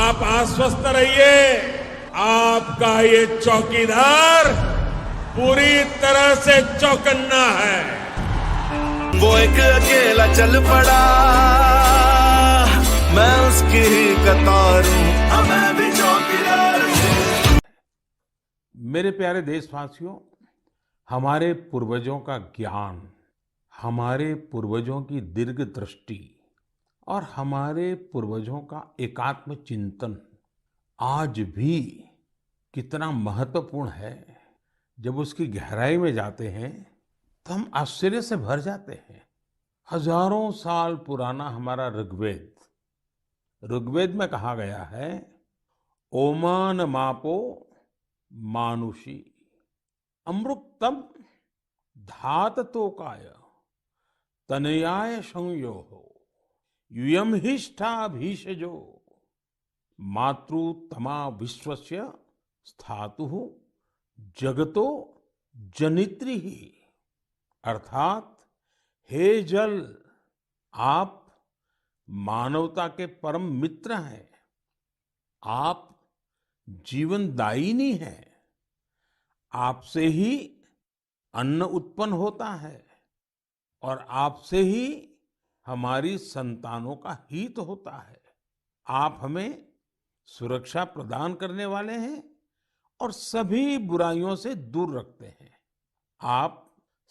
आप आश्वस्त रहिए, आपका ये चौकीदार पूरी तरह से चौकन्ना है। वो एक अकेला चल पड़ा, मैं उसकी ही कतार हूं, मैं भी चौकीदार हूं। मेरे प्यारे देशवासियों, हमारे पूर्वजों का ज्ञान, हमारे पूर्वजों की दीर्घ दृष्टि और हमारे पूर्वजों का एकात्म चिंतन आज भी कितना महत्वपूर्ण है। जब उसकी गहराई में जाते हैं तो हम आश्चर्य से भर जाते हैं। हजारों साल पुराना हमारा ऋग्वेद में कहा गया है, ओमान मापो मानुषी अमृतम धात तोकाय तनयाय संयोहो यूयम हिष्ठा भीषजो मातृतमा विश्वस्य स्थातु जगतो जनित्री ही। अर्थात हे जल, आप मानवता के परम मित्र हैं, आप जीवनदायिनी हैं, आपसे ही अन्न उत्पन्न होता है और आपसे ही हमारी संतानों का हित होता है। आप हमें सुरक्षा प्रदान करने वाले हैं और सभी बुराइयों से दूर रखते हैं। आप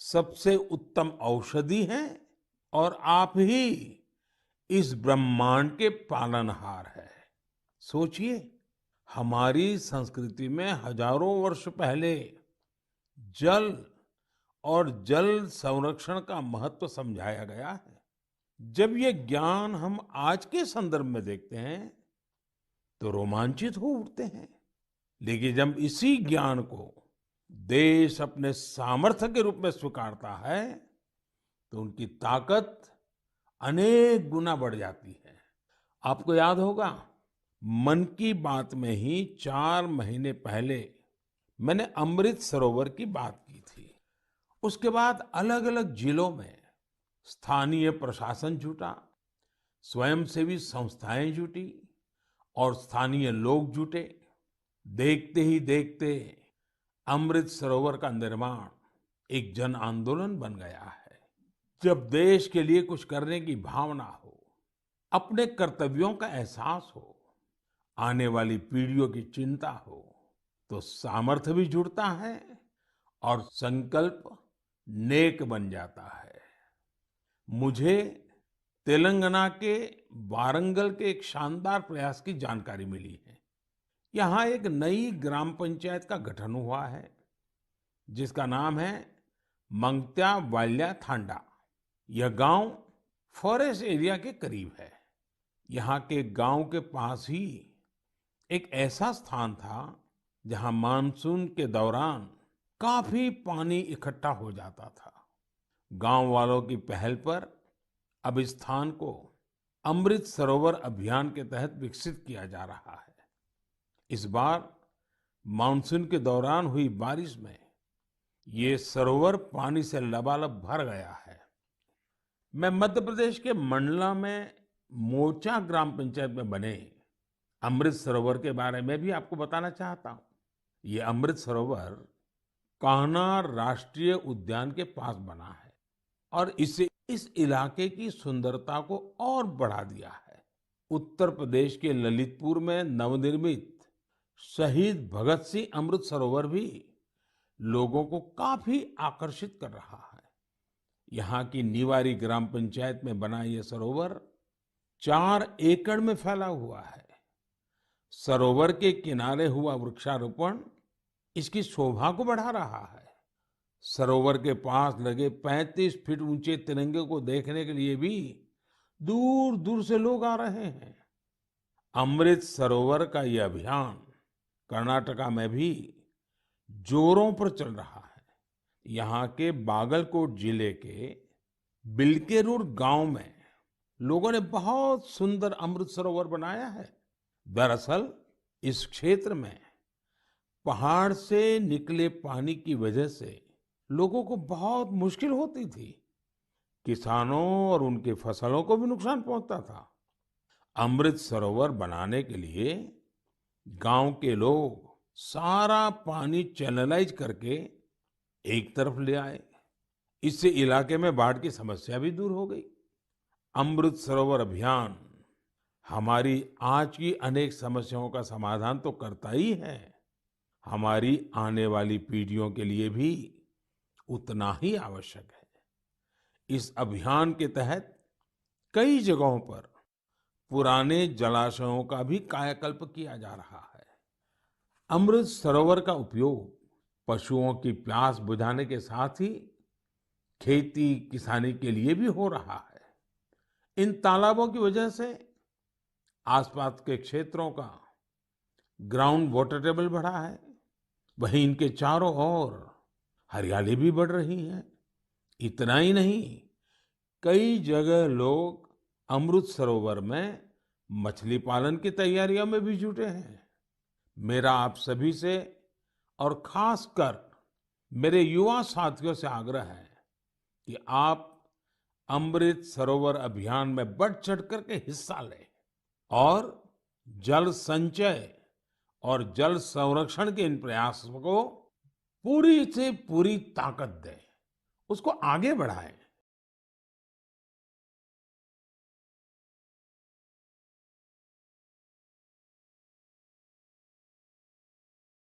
सबसे उत्तम औषधि हैं और आप ही इस ब्रह्मांड के पालनहार हैं। सोचिए, हमारी संस्कृति में हजारों वर्ष पहले जल और जल संरक्षण का महत्व समझाया गया है। जब ये ज्ञान हम आज के संदर्भ में देखते हैं तो रोमांचित हो उठते हैं, लेकिन जब इसी ज्ञान को देश अपने सामर्थ्य के रूप में स्वीकारता है तो उनकी ताकत अनेक गुना बढ़ जाती है। आपको याद होगा, मन की बात में ही 4 महीने पहले मैंने अमृत सरोवर की बात की थी। उसके बाद अलग अलग जिलों में स्थानीय प्रशासन जुटा, स्वयंसेवी संस्थाएं जुटी और स्थानीय लोग जुटे। देखते ही देखते अमृत सरोवर का निर्माण एक जन आंदोलन बन गया है। जब देश के लिए कुछ करने की भावना हो, अपने कर्तव्यों का एहसास हो, आने वाली पीढ़ियों की चिंता हो, तो सामर्थ्य भी जुड़ता है और संकल्प नेक बन जाता है। मुझे तेलंगाना के वारंगल के एक शानदार प्रयास की जानकारी मिली है। यहाँ एक नई ग्राम पंचायत का गठन हुआ है जिसका नाम है मंगत्या वाल्या थांडा। यह गांव फॉरेस्ट एरिया के करीब है। यहाँ के गांव के पास ही एक ऐसा स्थान था जहाँ मानसून के दौरान काफी पानी इकट्ठा हो जाता था। गांव वालों की पहल पर अब इस स्थान को अमृत सरोवर अभियान के तहत विकसित किया जा रहा है। इस बार मानसून के दौरान हुई बारिश में ये सरोवर पानी से लबालब भर गया है। मैं मध्य प्रदेश के मंडला में मोचा ग्राम पंचायत में बने अमृत सरोवर के बारे में भी आपको बताना चाहता हूँ। ये अमृत सरोवर कान्हा राष्ट्रीय उद्यान के पास बना है और इससे इस इलाके की सुंदरता को और बढ़ा दिया है। उत्तर प्रदेश के ललितपुर में नवनिर्मित शहीद भगत सिंह अमृत सरोवर भी लोगों को काफी आकर्षित कर रहा है। यहाँ की निवारी ग्राम पंचायत में बना यह सरोवर 4 एकड़ में फैला हुआ है। सरोवर के किनारे हुआ वृक्षारोपण इसकी शोभा को बढ़ा रहा है। सरोवर के पास लगे 35 फीट ऊंचे तिरंगे को देखने के लिए भी दूर दूर से लोग आ रहे हैं। अमृत सरोवर का यह अभियान कर्नाटका में भी जोरों पर चल रहा है। यहाँ के बागलकोट जिले के बिल्केरूर गांव में लोगों ने बहुत सुंदर अमृत सरोवर बनाया है। दरअसल इस क्षेत्र में पहाड़ से निकले पानी की वजह से लोगों को बहुत मुश्किल होती थी। किसानों और उनके फसलों को भी नुकसान पहुंचता था। अमृत सरोवर बनाने के लिए गांव के लोग सारा पानी चैनलाइज करके एक तरफ ले आए। इससे इलाके में बाढ़ की समस्या भी दूर हो गई। अमृत सरोवर अभियान हमारी आज की अनेक समस्याओं का समाधान तो करता ही है, हमारी आने वाली पीढ़ियों के लिए भी उतना ही आवश्यक है। इस अभियान के तहत कई जगहों पर पुराने जलाशयों का भी कायाकल्प किया जा रहा है। अमृत सरोवर का उपयोग पशुओं की प्यास बुझाने के साथ ही खेती किसानी के लिए भी हो रहा है। इन तालाबों की वजह से आसपास के क्षेत्रों का ग्राउंड वाटर टेबल बढ़ा है, वहीं इनके चारों ओर हरियाली भी बढ़ रही है। इतना ही नहीं, कई जगह लोग अमृत सरोवर में मछली पालन की तैयारियों में भी जुटे हैं। मेरा आप सभी से और खासकर मेरे युवा साथियों से आग्रह है कि आप अमृत सरोवर अभियान में बढ़ चढ़ करके हिस्सा लें और जल संचय और जल संरक्षण के इन प्रयासों को पूरी से पूरी ताकत दें, उसको आगे बढ़ाएं।